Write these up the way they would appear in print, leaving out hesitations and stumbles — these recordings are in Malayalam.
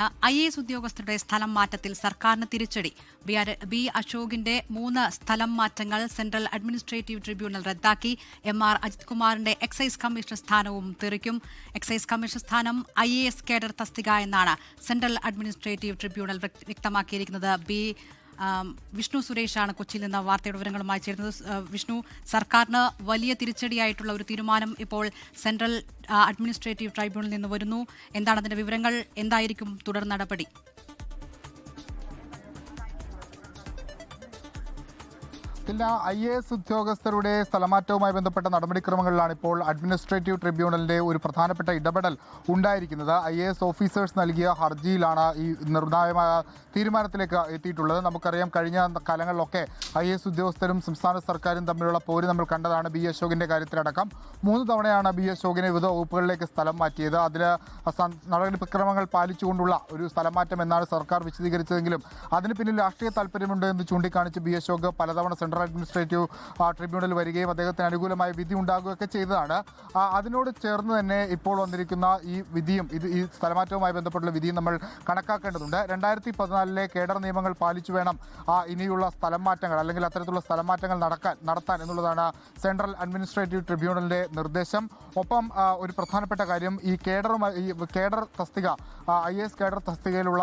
IAS ഉദ്യോഗസ്ഥരുടെ സ്ഥലം മാറ്റത്തിൽ സർക്കാരിന് തിരിച്ചടി. ബി അശോകിന്റെ 3 സ്ഥലം മാറ്റങ്ങൾ സെൻട്രൽ അഡ്മിനിസ്ട്രേറ്റീവ് ട്രിബ്യൂണൽ റദ്ദാക്കി. MR അജിത് കുമാറിന്റെ എക്സൈസ് കമ്മീഷണർ സ്ഥാനവും തെറിക്കും. എക്സൈസ് കമ്മീഷണർ സ്ഥാനം IAS കേഡർ തസ്തിക എന്നാണ് സെൻട്രൽ അഡ്മിനിസ്ട്രേറ്റീവ് ട്രിബ്യൂണൽ വ്യക്തമാക്കിയിരിക്കുന്നത്. വിഷ്ണു സുരേഷാണ് കൊച്ചിയിൽ നിന്ന് വാർത്തയുടെ വിവരങ്ങളുമായി ചേരുന്നത്. വിഷ്ണു, സർക്കാരിന് വലിയ തിരിച്ചടിയായിട്ടുള്ള ഒരു തീരുമാനം ഇപ്പോൾ സെൻട്രൽ അഡ്മിനിസ്ട്രേറ്റീവ് ട്രൈബ്യൂണലിൽ നിന്ന് വരുന്നു. എന്താണ് അതിന്റെ വിവരങ്ങൾ? എന്തായിരിക്കും തുടർ നടപടി? IAS ഉദ്യോഗസ്ഥരുടെ സ്ഥലമാറ്റവുമായി ബന്ധപ്പെട്ട നടപടിക്രമങ്ങളിലാണ് ഇപ്പോൾ അഡ്മിനിസ്ട്രേറ്റീവ് ട്രിബ്യൂണലിന്റെ ഒരു പ്രധാനപ്പെട്ട ഇടപെടൽ ഉണ്ടായിരിക്കുന്നത്. IAS ഓഫീസേഴ്സ് നൽകിയ ഹർജിയിലാണ് ഈ നിർണായകമായ തീരുമാനത്തിലേക്ക് എത്തിയിട്ടുള്ളത്. നമുക്കറിയാം, കഴിഞ്ഞ കാലങ്ങളിലൊക്കെ IAS ഉദ്യോഗസ്ഥരും സംസ്ഥാന സർക്കാരും തമ്മിലുള്ള പോര് നമ്മൾ കണ്ടതാണ്. ബി അശോകിന്റെ കാര്യത്തിലടക്കം 3 തവണയാണ് ബി അശോകിനെ വിവിധ വകുപ്പുകളിലേക്ക് സ്ഥലം മാറ്റിയത്. അതിൽ നടപടിക്രമങ്ങൾ പാലിച്ചുകൊണ്ടുള്ള ഒരു സ്ഥലം മാറ്റം എന്നാണ് സർക്കാർ വിശദീകരിച്ചതെങ്കിലും അതിന് പിന്നിൽ രാഷ്ട്രീയ താല്പര്യമുണ്ട് എന്ന് ചൂണ്ടിക്കാണിച്ച് ബി അശോക് പലതവണ സെൻട്രൽ അഡ്മിനിസ്ട്രേറ്റീവ് ട്രിബ്യൂണൽ വരികയും അദ്ദേഹത്തിന് അനുകൂലമായ വിധി ഉണ്ടാകുകയൊക്കെ ചെയ്തതാണ്. അതിനോട് ചേർന്ന് തന്നെ ഇപ്പോൾ വന്നിരിക്കുന്ന ഈ വിധിയും ഈ സ്ഥലമാറ്റവുമായി ബന്ധപ്പെട്ടുള്ള വിധിയും നമ്മൾ കണക്കാക്കേണ്ടതുണ്ട്. 2014 കേഡർ നിയമങ്ങൾ പാലിച്ചു വേണം ഇനിയുള്ള സ്ഥലം മാറ്റങ്ങൾ അല്ലെങ്കിൽ അത്തരത്തിലുള്ള സ്ഥലം മാറ്റങ്ങൾ നടത്താൻ എന്നുള്ളതാണ് സെൻട്രൽ അഡ്മിനിസ്ട്രേറ്റീവ് ട്രിബ്യൂണലിന്റെ നിർദ്ദേശം. ഒപ്പം ഒരു പ്രധാനപ്പെട്ട കാര്യം, ഈ കേഡർ തസ്തിക IAS കേഡർ തസ്തികയിലുള്ള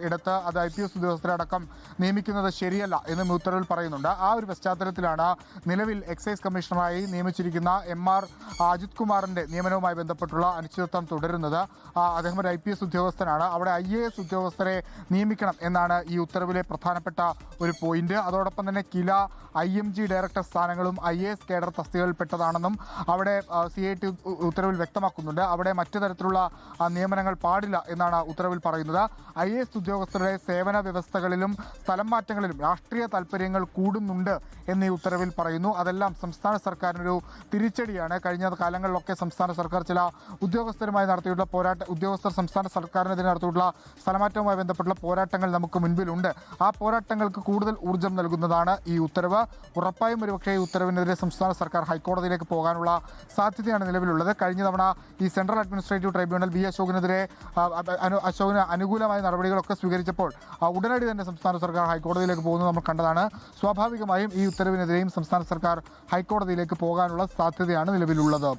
ഇടത്ത് അത് IPS ഉദ്യോഗസ്ഥരടക്കം നിയമിക്കുന്നത് ശരിയല്ല എന്നും ഉത്തരവിൽ പറയുന്നുണ്ട്. ആ ഒരു പശ്ചാത്തലത്തിലാണ് നിലവിൽ എക്സൈസ് കമ്മീഷണറായി നിയമിച്ചിരിക്കുന്ന MR അജിത് കുമാറിന്റെ നിയമനവുമായി ബന്ധപ്പെട്ടുള്ള അനിശ്ചിതത്വം തുടരുന്നത്. അദ്ദേഹം ഒരു IPS ഉദ്യോഗസ്ഥനാണ്. അവിടെ IAS ഉദ്യോഗസ്ഥരെ നിയമിക്കണം എന്നാണ് ഈ ഉത്തരവിലെ പ്രധാനപ്പെട്ട ഒരു പോയിന്റ്. അതോടൊപ്പം തന്നെ കില IMG ഡയറക്ടർ സ്ഥാനങ്ങളും IAS കേഡർ തസ്തികയിൽപ്പെട്ടതാണെന്നും അവിടെ CIT ഉത്തരവിൽ വ്യക്തമാക്കുന്നുണ്ട്. അവിടെ മറ്റു തരത്തിലുള്ള നിയമനങ്ങൾ പാടില്ല എന്നാണ് ഉത്തരവിൽ പറയുന്നത്. IAS ഉദ്യോഗസ്ഥരുടെ സേവന വ്യവസ്ഥകളിലും സ്ഥലം മാറ്റങ്ങളിലും രാഷ്ട്രീയ താല്പര്യങ്ങൾ കൂടുന്നുണ്ട് എന്ന് ഈ ഉത്തരവിൽ പറയുന്നു. അതെല്ലാം സംസ്ഥാന സർക്കാരിനൊരു തിരിച്ചടിയാണ്. കഴിഞ്ഞ കാലങ്ങളിലൊക്കെ സംസ്ഥാന സർക്കാർ ചില ഉദ്യോഗസ്ഥരുമായി നടത്തിയിട്ടുള്ള ഉദ്യോഗസ്ഥർ സംസ്ഥാന സർക്കാരിനെതിരെ നടത്തിയിട്ടുള്ള സ്ഥലമാറ്റവുമായി ബന്ധപ്പെട്ടുള്ള പോരാട്ടങ്ങൾ നമുക്ക് മുൻപിലുണ്ട്. ആ പോരാട്ടങ്ങൾക്ക് കൂടുതൽ ഊർജ്ജം നൽകുന്നതാണ് ഈ ഉത്തരവ്. ഉറപ്പായും ഒരുപക്ഷെ ഈ ഉത്തരവിനെതിരെ സംസ്ഥാന സർക്കാർ ഹൈക്കോടതിയിലേക്ക് പോകാനുള്ള സാധ്യതയാണ് നിലവിലുള്ളത്. കഴിഞ്ഞ തവണ ഈ സെൻട്രൽ അഡ്മിനിസ്ട്രേറ്റീവ് ട്രൈബ്യൂണൽ ബി അശോകിനെതിരെ അശോകിന് അനുകൂലമായ നടപടികളൊക്കെ സ്വീകരിച്ചപ്പോൾ ഉടനടി തന്നെ സംസ്ഥാന സർക്കാർ ഹൈക്കോടതിയിലേക്ക് പോകുന്നത് നമ്മൾ കണ്ടതാണ്. സ്വാഭാവികമായും ഈ ഉത്തരവിനെതിരെയും സംസ്ഥാന സർക്കാർ ഹൈക്കോടതിയിലേക്ക് പോകാനുള്ള സാധ്യതയാണ് നിലവിലുള്ളത്.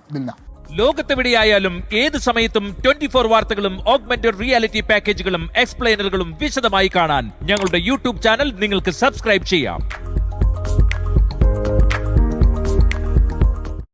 ലോകത്തെവിടെയായാലും ഏത് സമയത്തും 24 വാർത്തകളും ഓഗ്മെന്റഡ് റിയാലിറ്റി പാക്കേജുകളും എക്സ്പ്ലെയിനറുകളും വിശദമായി കാണാൻ ഞങ്ങളുടെ യൂട്യൂബ് ചാനൽ നിങ്ങൾക്ക് സബ്സ്ക്രൈബ് ചെയ്യാം.